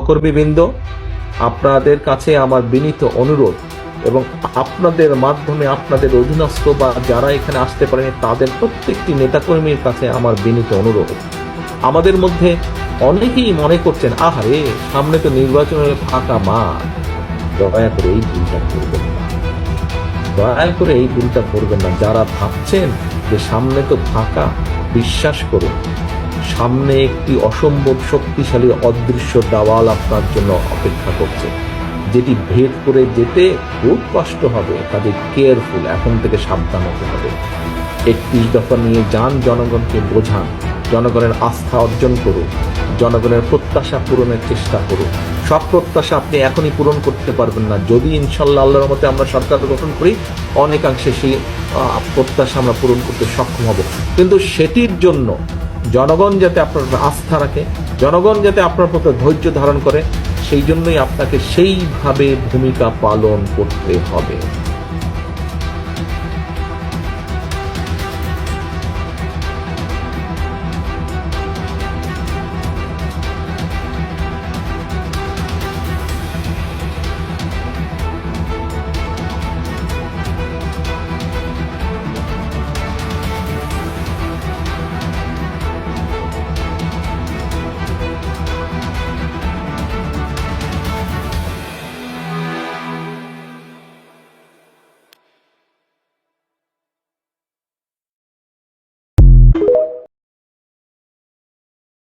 সহকর্মীবৃন্দ, আপনাদের কাছে আমার বিনীত অনুরোধ এবং আপনাদের মাধ্যমে আপনাদের অধীনস্থ বা যারা এখানে আসতে পারেনি তাদের প্রত্যেকটি নেতাকর্মীর কাছে আমার বিনীত অনুরোধ, আমাদের মধ্যে অনেকেই মনে করছেন আহারে সামনে তো নির্বাচনের ফাঁকা মাঠ, দয়া করে এই ভুলটা করবেন না, দয়া করে এই ভুলটা করবেন না। যারা ভাবছেন যে সামনে তো ফাঁকা, বিশ্বাস করুন সামনে একটি অসম্ভব শক্তিশালী অদৃশ্য দেওয়াল আপনার জন্য অপেক্ষা করছে, যেটি ভেদ করে যেতে খুব কষ্ট হবে। কাজে কেয়ারফুল, এখন থেকে সাবধান হতে হবে। 31 দফা নিয়ে যান, জনগণকে বোঝান, জনগণের আস্থা অর্জন করুন, জনগণের প্রত্যাশা পূরণের চেষ্টা করুন। সব প্রত্যাশা আপনি এখনই পূরণ করতে পারবেন না, যদি ইনশাল্লাহ আল্লাহর মতে আমরা সরকার গঠন করি অনেকাংশে সেই প্রত্যাশা আমরা পূরণ করতে সক্ষম হব। কিন্তু সেটির জন্য জনগণ যাতে আপনার আস্থা রাখে, জনগণ যাতে আপনার প্রতি ধৈর্য ধারণ করে, সেই জন্যই আপনাকে সেইভাবে ভূমিকা পালন করতে হবে।